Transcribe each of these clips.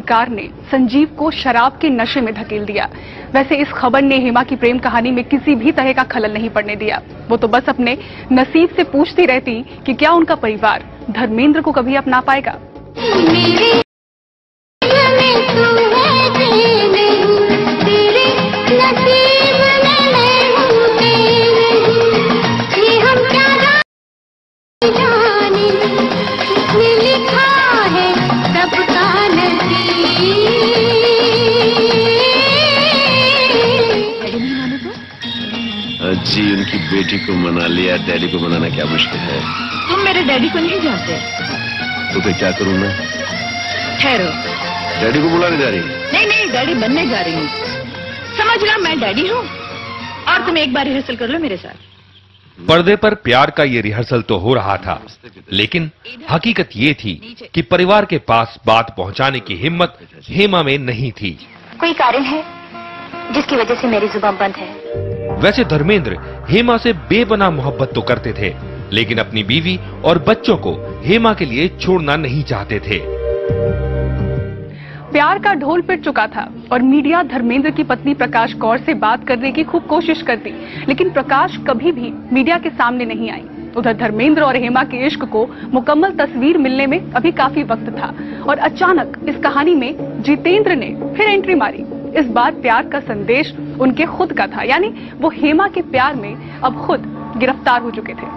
सरकार ने संजीव को शराब के नशे में धकेल दिया। वैसे इस खबर ने हेमा की प्रेम कहानी में किसी भी तरह का खलल नहीं पड़ने दिया। वो तो बस अपने नसीब से पूछती रहती कि क्या उनका परिवार धर्मेंद्र को कभी अपना पाएगा। जी, उनकी बेटी को मना लिया, डैडी को मनाना क्या मुश्किल है। तुम मेरे डैडी को नहीं जानते। तो फिर क्या करूं मैं? ठहरो। डैडी को बुलाने जा रही है? नहीं नहीं, डैडी बनने जा रही हूँ। समझ लो मैं डैडी हूँ और तुम एक बार रिहर्सल कर लो मेरे साथ। पर्दे पर प्यार का ये रिहर्सल तो हो रहा था, लेकिन हकीकत ये थी कि परिवार के पास बात पहुंचाने की हिम्मत हेमा में नहीं थी। कोई कारण है जिसकी वजह से मेरी जुबान बंद है? वैसे धर्मेंद्र हेमा से बेपनाह मोहब्बत तो करते थे, लेकिन अपनी बीवी और बच्चों को हेमा के लिए छोड़ना नहीं चाहते थे। प्यार का ढोल पिट चुका था और मीडिया धर्मेंद्र की पत्नी प्रकाश कौर से बात करने की खूब कोशिश करती, लेकिन प्रकाश कभी भी मीडिया के सामने नहीं आई। उधर धर्मेंद्र और हेमा के इश्क को मुकम्मल तस्वीर मिलने में अभी काफी वक्त था और अचानक इस कहानी में जितेंद्र ने फिर एंट्री मारी। इस बार प्यार का संदेश उनके खुद का था, यानी वो हेमा के प्यार में अब खुद गिरफ्तार हो चुके थे।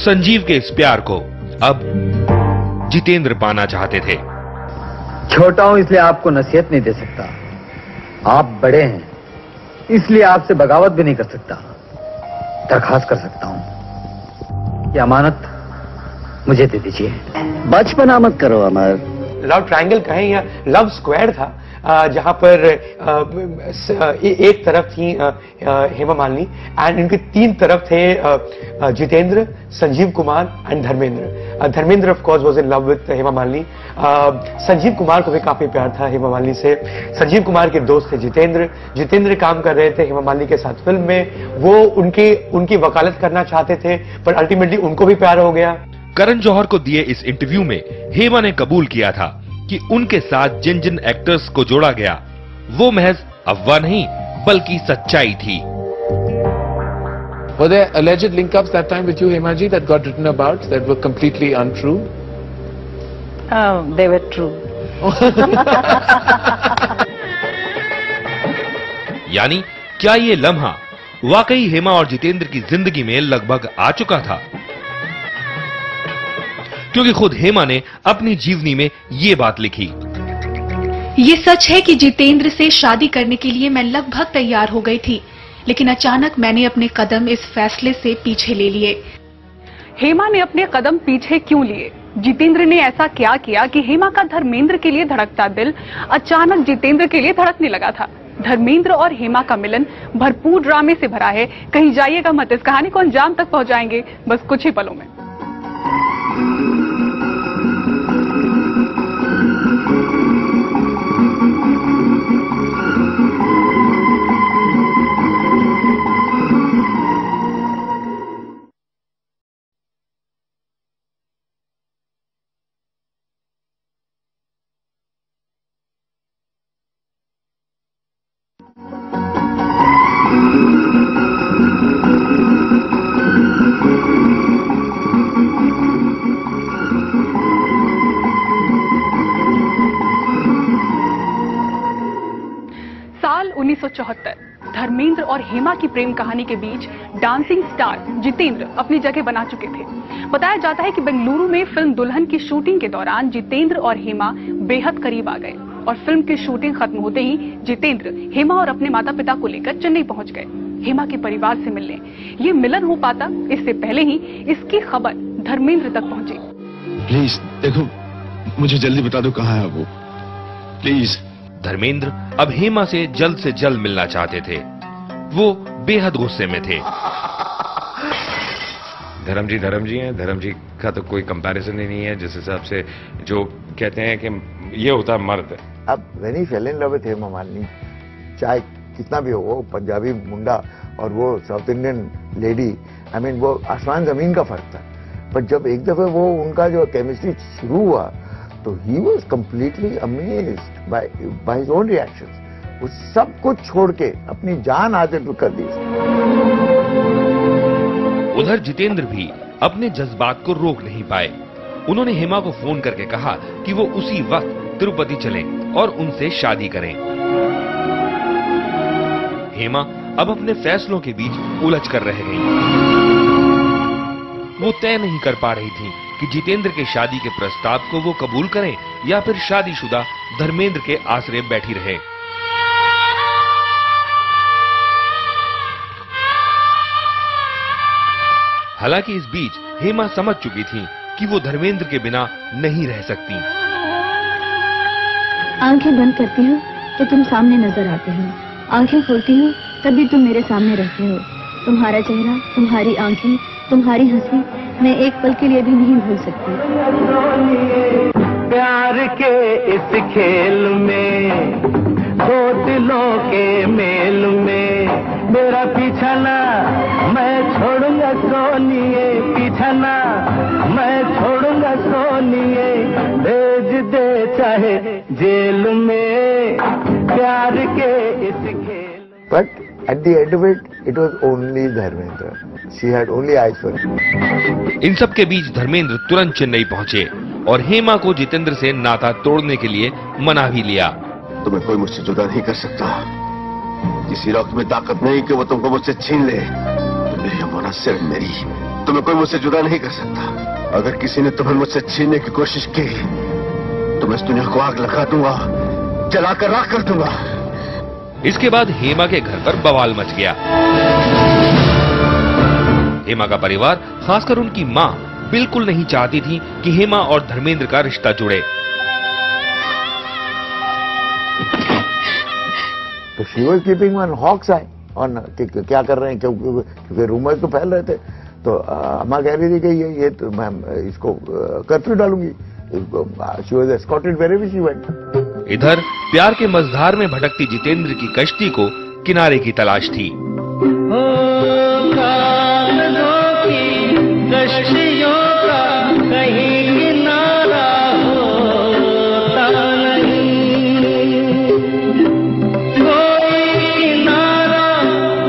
संजीव के इस प्यार को अब जितेंद्र पाना चाहते थे। छोटा हूं इसलिए आपको नसीहत नहीं दे सकता, आप बड़े हैं इसलिए आपसे बगावत भी नहीं कर सकता। दरखास्त कर सकता हूं, ये अमानत मुझे दे दीजिए। बचपना मत करो अमर। लव ट्रायंगल कहें या लव स्क्वायर था, जहां पर एक तरफ थी हेमा मालिनी एंड इनके तीन तरफ थे Jitendra, Sanjeev Kumar and Dharmendra. Dharmendra of course was in love with Hema Malini. Sanjeev Kumar को भी काफी प्यार था हेमा मालिनी से। संजीव कुमार के दोस्त थे जितेंद्र। जितेंद्र काम कर रहे थे हेमा मालिनी के साथ फिल्म में। वो उनकी वकालत करना चाहते थे, पर अल्टीमेटली उनको भी प्यार हो गया। करण जौहर को दिए इस इंटरव्यू में हेमा ने कबूल किया था कि उनके साथ जिन जिन एक्टर्स को जोड़ा गया वो महज अफवाह नहीं बल्कि सच्चाई थी। Were there alleged link-ups that time with you, Hema ji, that got written about that were completely untrue? They were true. यानी क्या ये लम्हा वाकई हेमा और जितेंद्र की जिंदगी में लगभग आ चुका था? क्योंकि खुद हेमा ने अपनी जीवनी में ये बात लिखी। ये सच है कि जितेंद्र से शादी करने के लिए मैं लगभग तैयार हो गई थी, लेकिन अचानक मैंने अपने कदम इस फैसले से पीछे ले लिए। हेमा ने अपने कदम पीछे क्यों लिए? जितेंद्र ने ऐसा क्या किया कि हेमा का धर्मेंद्र के लिए धड़कता दिल अचानक जितेंद्र के लिए धड़कने लगा था? धर्मेंद्र और हेमा का मिलन भरपूर ड्रामे से भरा है। कहीं जाइएगा मत, इस कहानी को अंजाम तक पहुंचाएंगे बस कुछ ही पलों में। साल 1974 धर्मेंद्र और हेमा की प्रेम कहानी के बीच डांसिंग स्टार जितेंद्र अपनी जगह बना चुके थे। बताया जाता है कि बेंगलुरु में फिल्म दुल्हन की शूटिंग के दौरान जितेंद्र और हेमा बेहद करीब आ गए और फिल्म की शूटिंग खत्म होते ही जितेंद्र हेमा और अपने माता पिता को लेकर चेन्नई पहुंच गए हेमा के परिवार से मिलने। ये मिलन हो पाता इससे पहले ही इसकी खबर धर्मेंद्र तक पहुंची। प्लीज देखो, मुझे जल्दी बता दो कहाँ है वो, प्लीज। धर्मेंद्र अब हेमा से जल्द मिलना चाहते थे। वो बेहद गुस्से में थे। धर्म जी हैं। धर्म जी का तो कोई कंपैरिजन ही नहीं है। जिस हिसाब से जो कहते हैं कि ये होता है मर्द। अब when he fail in love with Hema Malini, चाहे कितना भी हो, वो पंजाबी मुंडा और वो south Indian lady, I mean वो आसमान जमीन का फर्क था। पर जब एक दफे वो उनका जो केमिस्ट्री शुरू हुआ तो he was completely amazed by his own reactions. वो सब कुछ छोड़ के अपनी जान हाजिर कर दी। उधर जितेंद्र भी अपने जज्बात को रोक नहीं पाए। उन्होंने हेमा को फोन करके कहा कि वो उसी वक्त तिरुपति चलें और उनसे शादी करें। हेमा अब अपने फैसलों के बीच उलझ कर रह गई। वो तय नहीं कर पा रही थी कि जितेंद्र के शादी के प्रस्ताव को वो कबूल करें या फिर शादीशुदा धर्मेंद्र के आसरे बैठी रहे। हालांकि इस बीच हेमा समझ चुकी थी कि वो धर्मेंद्र के बिना नहीं रह सकती। आंखें बंद करती हूँ तो तुम सामने नजर आते हो, आंखें खोलती हूँ तभी तुम मेरे सामने रहते हो। तुम्हारा चेहरा, तुम्हारी आंखें, तुम्हारी हंसी मैं एक पल के लिए भी नहीं भूल सकती। प्यार के इस खेल में, दो दिलों के मेल में, मेरा पीछा ना मैं छोड़ूंगा सोनिए, पीछा ना मैं छोड़ूंगा सोनिए, भेज दे चाहे जेल में, प्यार के इस खेल। But at the end of it, it was only Dharmendra. She had only eyes for him. इन सब के बीच धर्मेंद्र तुरंत चेन्नई पहुंचे और हेमा को जितेंद्र से नाता तोड़ने के लिए मना भी लिया। तुम्हें कोई मुझसे जुदा नहीं कर सकता। किसी रक्त में ताकत नहीं कि वो तुमको मुझसे छीन ले। मेरी अमानत सिर्फ मेरी, तुम्हें कोई मुझसे जुदा नहीं कर सकता। अगर किसी ने तुम्हें मुझसे छीनने की कोशिश की तो मैं इस दुनिया को आग लगा दूंगा, जलाकर राख कर दूंगा। इसके बाद हेमा के घर पर बवाल मच गया। हेमा का परिवार, खासकर उनकी मां, बिल्कुल नहीं चाहती थी कि हेमा और धर्मेंद्र का रिश्ता जुड़े। तो she was keeping one hawk's eye on क्या कर रहे हैं, क्योंकि रूमर्स तो फैल रहे थे। तो अम्मा कह रही थी कि ये तो मैं इसको कर्फ्यू डालूंगी। She was escorted wherever she went. इधर प्यार के मझधार में भटकती जितेंद्र की कश्ती को किनारे की तलाश थी। कश्तियों का कहीं किनारा होता नहीं, कोई किनारा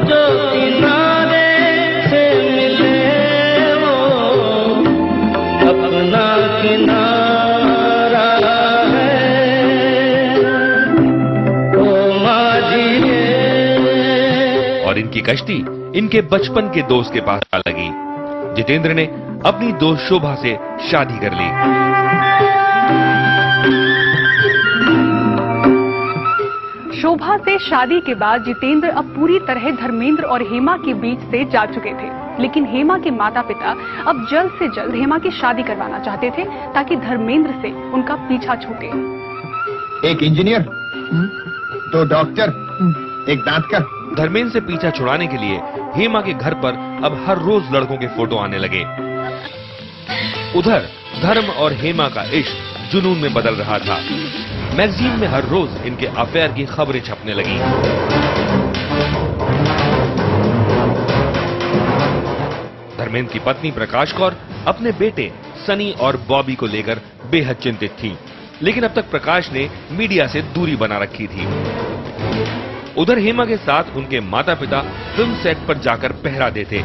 जो किनारे से मिले वो अपना किनारा है, ओ माझी है। और इनकी कश्ती इनके बचपन के दोस्त के पास आ लगी। जितेंद्र ने अपनी दोस्त शोभा से शादी कर ली। शोभा से शादी के बाद जितेंद्र अब पूरी तरह धर्मेंद्र और हेमा के बीच से जा चुके थे। लेकिन हेमा के माता पिता अब जल्द से जल्द हेमा की शादी करवाना चाहते थे ताकि धर्मेंद्र से उनका पीछा छूटे। एक इंजीनियर, दो डॉक्टर, एक दांतकर। धर्मेंद्र से पीछा छुड़ाने के लिए हेमा के घर पर अब हर रोज लड़कों के फोटो आने लगे। उधर धर्म और हेमा का इश्क जुनून में बदल रहा था। मैगजीन में हर रोज इनके अफेयर की खबरें छपने लगी। धर्मेंद्र की पत्नी प्रकाश कौर अपने बेटे सनी और बॉबी को लेकर बेहद चिंतित थी, लेकिन अब तक प्रकाश ने मीडिया से दूरी बना रखी थी। उधर हेमा के साथ उनके माता पिता फिल्म सेट पर जाकर पहरा देते,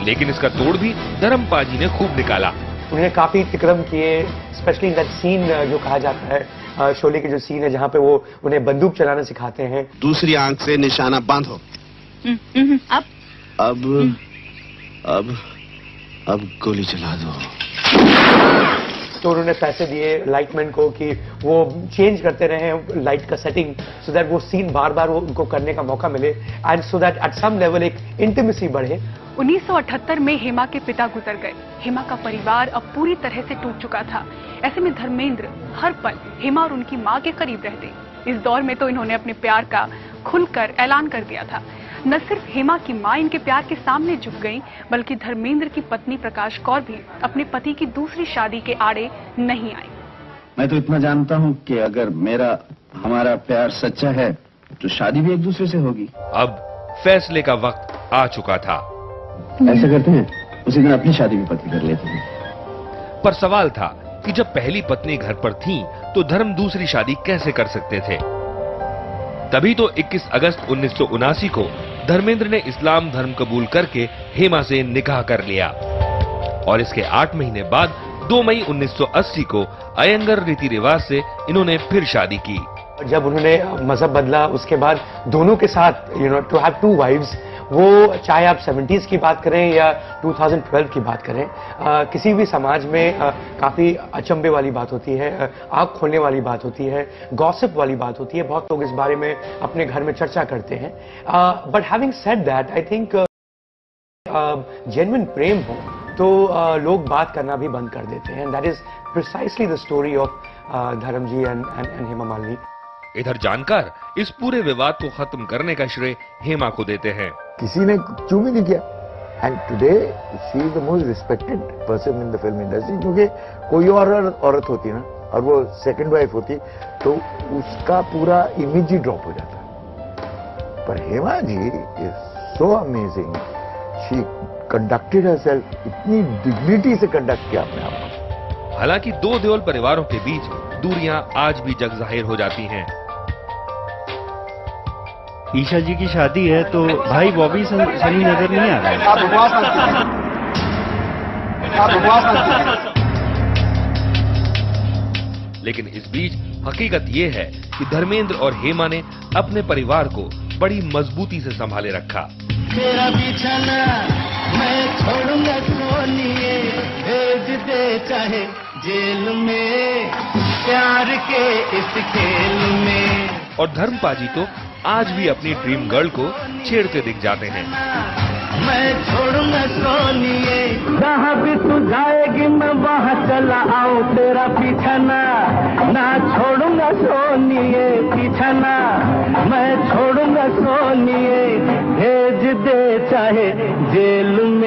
लेकिन इसका तोड़ भी धर्मपाजी ने खूब निकाला। उन्होंने काफी तिक्रम किए, स्पेशली दैट सीन जो कहा जाता है, शोले की जो सीन है जहाँ पे वो उन्हें बंदूक चलाना सिखाते हैं। दूसरी आंख से निशाना बांधो। अब गोली चला दो। तो उन्होंने पैसे दिए लाइटमैन को कि वो चेंज करते रहे लाइट का सेटिंग, सो दैट वो सीन बार बार वो उनको करने का मौका मिले, and so that at some level एक इंटीमेसी बढ़े। 1978 में हेमा के पिता गुजर गए। हेमा का परिवार अब पूरी तरह से टूट चुका था। ऐसे में धर्मेंद्र हर पल हेमा और उनकी मां के करीब रहते। इस दौर में तो इन्होंने अपने प्यार का खुलकर ऐलान कर दिया था। न सिर्फ हेमा की मां इनके प्यार के सामने झुक गई, बल्कि धर्मेंद्र की पत्नी प्रकाश कौर भी अपने पति की दूसरी शादी के आड़े नहीं आई। मैं तो इतना जानता हूँ कि अगर हमारा प्यार सच्चा है तो शादी भी एक दूसरे से होगी। अब फैसले का वक्त आ चुका था। ऐसा करते हैं, उसी दिन अपनी शादी भी पक्की कर लेते हैं। पर सवाल था कि जब पहली पत्नी घर पर थी तो धर्म दूसरी शादी कैसे कर सकते थे। तभी तो 21 अगस्त 1979 को धर्मेंद्र ने इस्लाम धर्म कबूल करके हेमा से निकाह कर लिया और इसके 8 महीने बाद 2 मई 1980 को अयंगर रीति रिवाज से इन्होंने फिर शादी की। जब उन्होंने मजहब बदला उसके बाद दोनों के साथ टू हैव 2 वाइफ्स, वो चाहे आप 70s की बात करें या 2012 की बात करें, किसी भी समाज में काफी अचंभे वाली बात होती है, आंख खोलने वाली बात होती है, गॉसिप वाली बात होती है। बहुत लोग इस बारे में अपने घर में चर्चा करते हैं। But having said that, I think genuine प्रेम हो तो लोग बात करना भी बंद कर देते हैं। That is precisely the story of Dharamji and Hema Malini. इधर जानकार इस पूरे विवाद को खत्म करने का श्रेय हेमा को देते हैं। किसी ने चू भी नहीं किया and today she is the most respected person in the film industry. क्योंकि कोई और औरत होती ना और वो सेकंड वाइफ होती तो उसका पूरा इमेज ही ड्रॉप हो जाता। पर Hema ji is so amazing, she conducted herself, इतनी डिग्निटी से कंडक्ट किया अपने आप को। हालांकि दो देओल परिवारों के बीच दूरियां आज भी जग जाहिर हो जाती हैं। ईशा जी की शादी है तो भाई बॉबी सनी नजर नहीं आ रहा है। आप उपवास लेकिन इस बीच हकीकत ये है कि धर्मेंद्र और हेमा ने अपने परिवार को बड़ी मजबूती से संभाले रखा। तेरा बिछाना मैं छोड़ूंगा सोनिए, भेज दे चाहे जेल में, प्यार के इस खेल में। और धर्मपाजी तो आज भी अपनी ड्रीम गर्ल को छेड़ते दिख जाते हैं। मैं छोड़ूंगा सोनिए, जहाँ भी तू जाएगी मैं वहाँ चला आऊँ, तेरा पीछा ना छोड़ूंगा सोनिए, पीछा ना मैं छोड़ूंगा सोनिए, भेज दे चाहे जेल में।